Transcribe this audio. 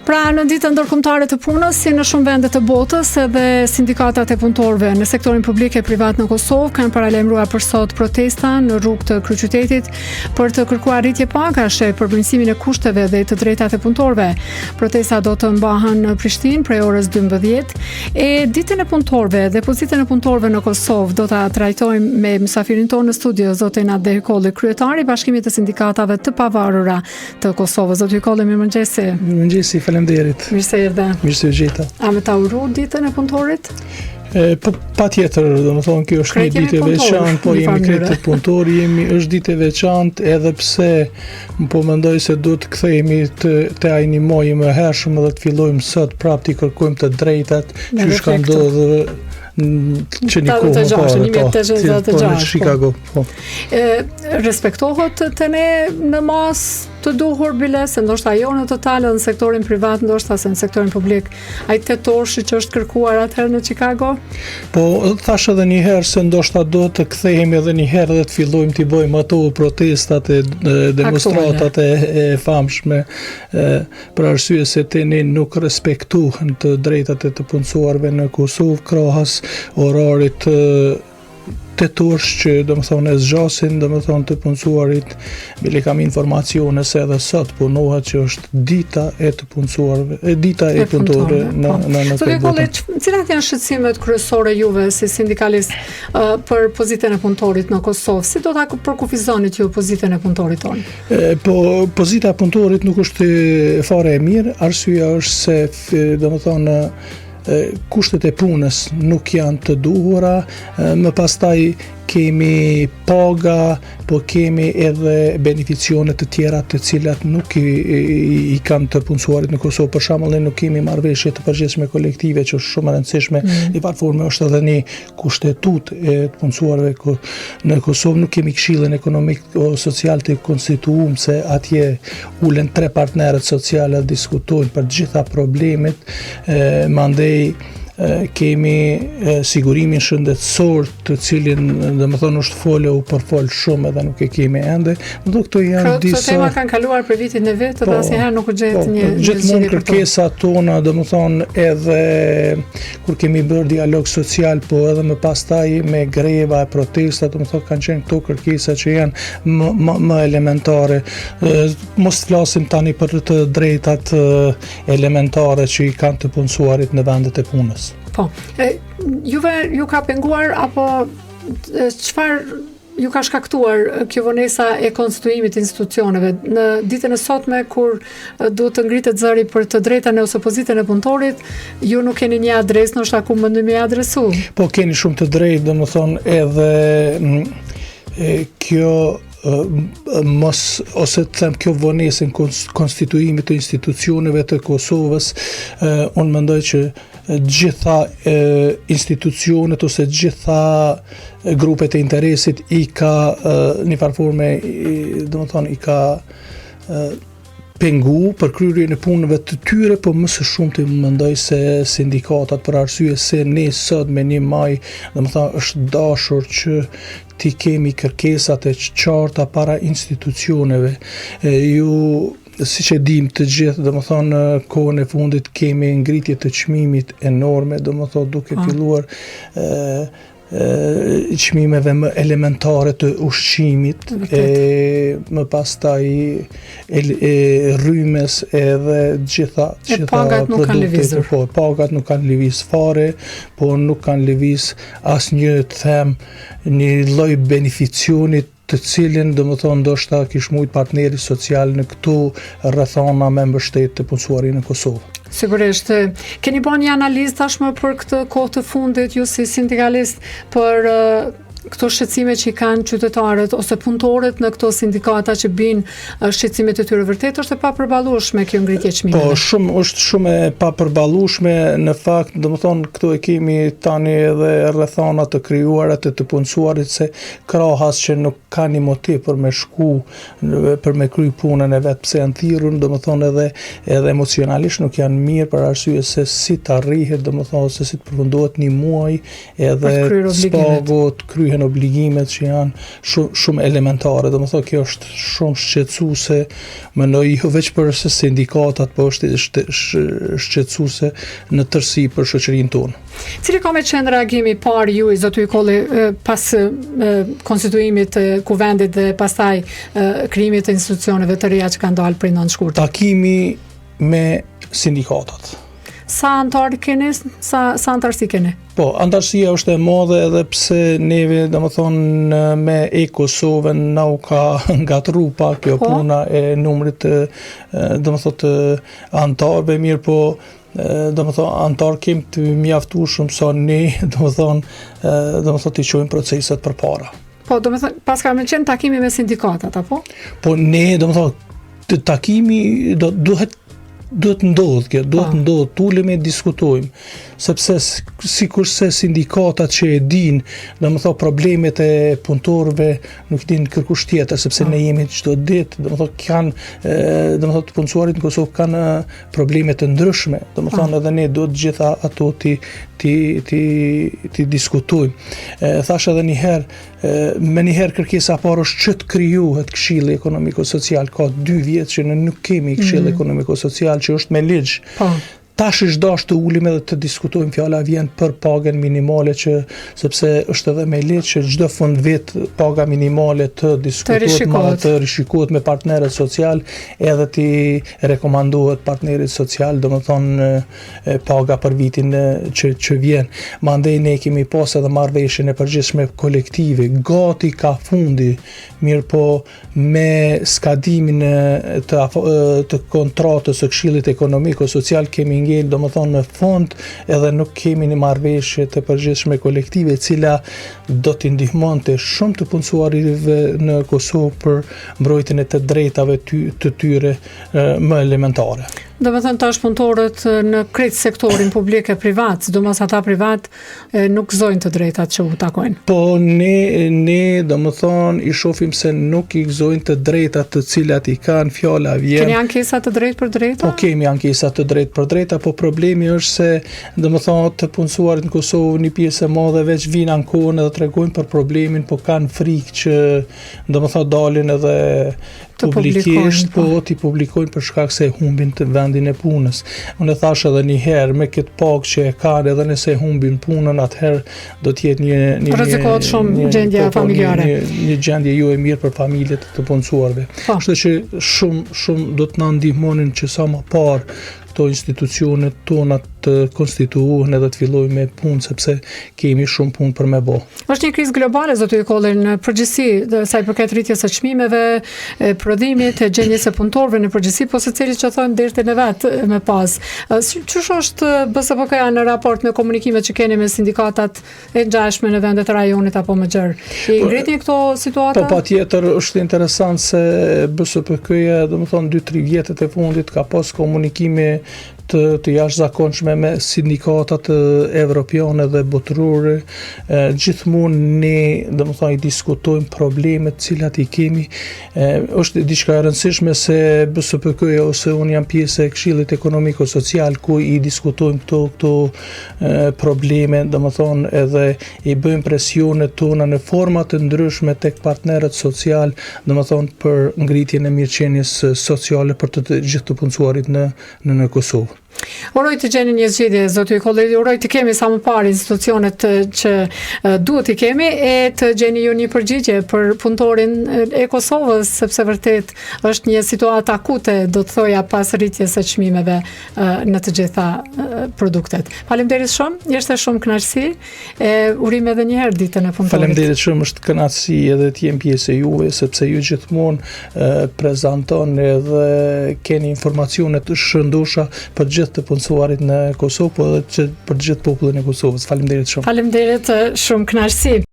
Pra, në ditën ndërkombëtare të punës, si në shumë vende të botës, edhe sindikatat e punëtorëve në sektorin publik e privat në Kosovë kanë paralajmëruar për sot protesta në rrugë të kryeqytetit për të kërkuar rritje pagash për përmirësimin e kushteve dhe të drejtat e punëtorëve. Protesta do të mbahen në Prishtinë prej orës 12 e ditën e punëtorëve dhe pozitën e punëtorëve në Kosovë do ta trajtojmë me mysafirin tonë në studio, zotin Ade Hykolli, kryetari i Bashkimit të Sindikatave të Pavarura të Kosovës. Zoti Hykolli, mirëmëngjesi. Mirëmëngjesi, faleminderit. Mirë se erdhe. Mirë se u gjeta. A me ta uru ditën e punëtorit? Pa tjetër, domethënë kjo është një ditë e veçantë, po jemi kretë punëtor, është ditë e veçantë edhe pse po mendoj se duhet të kthehemi te ai një muaj më hershëm dhe të fillojmë sot prapë të kërkojmë të drejtat që kanë ndodhur që një kohë në Chicago. Respektohet të ne në mas të duhur bile, se ndoshta jo në total në sektorin privat, ndoshta se në sektorin publik ai tetorshi që është kërkuar atëherë në Chicago? Po, thash edhe një herë se ndoshta do të kthehemi edhe një herë dhe të fillojmë të bëjmë ato protestat e demonstratat e famshme për arsye se tani nuk respektohen të drejtat e të punësuarve në Kosovë krahas orarit tetorsh që domethënë zgjasin domethënë të punësuarit. Bile kam informacione se edhe sot punohet që është dita e të punësuarve, dita e punëtorëve në Zoti Hykolli, cilat janë shqetësimet kryesore juve si sindikalist për pozitën e punëtorit në Kosovë? Si do ta përkufizonit ju pozitën e punëtorit tonë? Po pozita e punëtorit nuk është fare e mirë, arsyeja është se domethënë kushtet e punës nuk janë të duhura, më pastaj kemi paga, po kemi edhe beneficione të tjera të cilat nuk i kanë të punësuarit në Kosovë. Për shembull, ne nuk kemi marrëveshje të përgjithshme kolektive që është shumë e rëndësishme. Në varë forme është edhe një kushtetut e të punësuarve në Kosovë. Nuk kemi këshillin ekonomik o social të konstituum se atje ulen 3 partnerët sociale diskutojnë për gjitha problemet, mandej kemi sigurimin shëndetësor të cilin domethënë është folë u përfol shumë edhe nuk e kemi ende. Do këto janë disa Këto tema kanë kaluar për vitin e vet dhe asnjëherë nuk u gjet një gjithmonë kërkesat tona domethënë edhe kur kemi bërë dialog social, po edhe më pastaj me greva e protesta, domethënë kanë qenë këto kërkesa që janë më elementare. Mos flasim tani për të drejtat elementare që i kanë të punësuarit në vendet e punës. Po, ju ka penguar apo çfarë ju ka shkaktuar kjo vonesa e konstituimit të institucioneve në ditën e sotme kur duhet të ngritet zëri për të drejtën ose pozitën e punëtorit? Ju nuk keni një adresë ndoshta ku mendoj me adresu? Po keni shumë të drejtë, domethënë edhe kjo ose të them kjo vonesë në konstituimit të institucioneve të Kosovës, unë mendoj që gjitha institucionet ose gjitha grupet e interesit i ka një farforme, domethënë i ka pengu për kryerjen e punëve të tyre, po më së shumti mendoj se sindikatat, për arsye se ne sot me 1 maj, domethënë është dashur që ti kemi kërkesat e qarta para institucioneve. Siç e dim të gjithë, domethënë në kohën e fundit kemi ngritje të çmimit enorme, domethënë duke filluar çmimeve më elementare të ushqimit, më pastaj rrymes edhe gjitha pagat nuk kanë lëvizur. Po, pagat nuk kanë lëviz fare, po nuk kanë lëviz asnjë të them një lloj beneficionit të cilin domethënë ndoshta kish mujt partneri social në këto rrethana me mbështet të punësuarit në Kosovë. Sigurisht, keni bërë një analizë tashmë për këtë kohë të fundit ju si sindikalist për këto shqetësime që i kanë qytetarët ose punëtorët në këto sindikata që bijnë shqetësimet e tyre? Vërtet është e papërballueshme kjo ngritje çmimeve? Po, është shumë e papërballueshme në fakt, domethënë këtu e kemi tani edhe rrethana të krijuara të punësuarit se krahas që nuk kanë një motiv për me shku për me kry punën e vet, pse janë thirrur, domethënë edhe emocionalisht nuk janë mirë për arsye se si të arrihet, domethënë se si të përfundohet një muaj edhe spagot kryhen obligimet që janë shumë elementare. Domethënë kjo është shumë shqetësuese, mendoj jo veç për sindikatat, po është shqetësuese në tërësi për shoqërinë tonë. Cili ka me qenë reagimi parë ju i Zoti Kolli pas konstituimit të kuvendit dhe pastaj krijimit të institucioneve të reja që kanë dalë prej 9 shkurtit? Takimi me sindikatat. Sa antarë keni, sa antarësi keni? Po, antarësia është e madhe edhe pse neve, domethënë, me e-Kosovën na u ka ngatru pak kjo puna e numrit domethënë të antarëve, mirë po domethënë antarë kemi të mjaftueshëm sa ne domethënë të çojmë proceset përpara. Po, domethënë pas ka më qenë takimi me sindikatat, apo? Po ne domethënë takimi duhet ndodhë kjo, duhet ndodhë, tulemi e diskutojmë, sepse sikurse sindikatat që e din, domethënë problemet e punëtorëve nuk din kërkush tjetër, sepse ne jemi çdo ditë, domethënë të punësuarit në Kosovë kanë probleme të ndryshme, domethënë edhe ne duhet gjitha ato ti diskutojmë. Thash edhe me njëherë kërkesa parë është që të krijohet Këshilli Ekonomiko-Social, ka 2 vjet që ne nuk kemi Këshill Ekonomiko-Social që është me ligj. Tash është dashur të ulim edhe të diskutojmë, fjala vjen për pagën minimale sepse është edhe me ligj që çdo fund vit paga minimale të diskutohet, të rishikohet me partnerët social, edhe të rekomandohet partnerit social, domethënë paga për vitin që vjen. Mandej ne kemi pas edhe marrëveshjen e përgjithshme kolektive, gati ka fundi, mirë po me skadimin të kontratës së Këshillit Ekonomiko-Social kemi ngel domethënë në fond edhe nuk kemi një marrëveshje të përgjithshme kolektive e cila do t'i ndihmonte shumë të punësuarive në Kosovë për mbrojtjen e të drejtave të tyre më elementare. Domethënë tash punëtorët në krejt sektorin publik e privat, sidomos ata privat, nuk gëzojnë të drejtat që u takojnë. Po ne domethënë i shohim se nuk i gëzojnë të drejtat të cilat i kanë, fjala vjen. Keni ankesa të drejtë për drejta? Po kemi ankesa të drejtë për drejta, po problemi është se domethënë të punësuarit në Kosovë një pjesë e madhe veç vinë ankohen edhe tregojnë për problemin, po kanë frikë që domethënë dalin edhe publikisht, po ti publikojnë për shkak se humbin të vendin e punës. Unë thash edhe një herë me këtë pagë që e kanë, edhe nëse humbin punën, atëherë do të jetë një rrezikohet shumë gjendja familjare. Një gjendje jo e mirë për familjet të punësuarve. Kështu që shumë do të na ndihmonin që sa më parë këto institucionet tona të konstituohen edhe të fillojnë me punë, sepse kemi shumë punë për me bo. Është një krizë globale, Zoti Kolli, në përgjithësi, sa i përket rritjes së çmimeve, prodhimit, gjendjes së punëtorëve në përgjithësi, po secili që thonë derdhën e vet me pas. Ç'është është BSPK-ja në raport me komunikimet që keni me sindikatat e ngjashme në vendet e rajonit apo më gjerë? I ngritni këto situata? Po patjetër është interesant se BSPK-ja, domethënë 2-3 vjetët e fundit ka pas komunikime të jashtëzakonshme me sindikatat evropiane dhe botërore. Gjithmonë ne domethënë i diskutojmë problemet të cilat i kemi. Është diçka e rëndësishme se BSPK-ja ose unë jam pjesë e Këshillit Ekonomiko-Social ku i diskutojmë këto probleme, domethënë edhe i bëjmë presionet tona në forma të ndryshme tek partnerët social, domethënë për ngritjen e mirëqenies sociale për të gjithë të punësuarit në Kosovë. Uroj të gjeni një zgjidhje, Zoti Kolli, uroj të kemi sa më parë institucionet që duhet i kemi e të gjeni ju një përgjigje për punëtorin e Kosovës, sepse vërtet është një situatë akute, do të thoja, pas rritjes së çmimeve në të gjitha produktet. Faleminderit shumë, ishte shumë kënaqësi, urim edhe një herë ditën e punëtorit. Faleminderit shumë, është kënaqësi edhe të jem pjesë e juve, sepse ju gjithmonë prezantoni edhe keni informacione të shëndosha për gjithë të punësuarit në Kosovë, po edhe për gjithë popullin e Kosovës. Faleminderit shumë. Faleminderit, shumë kënaqësi.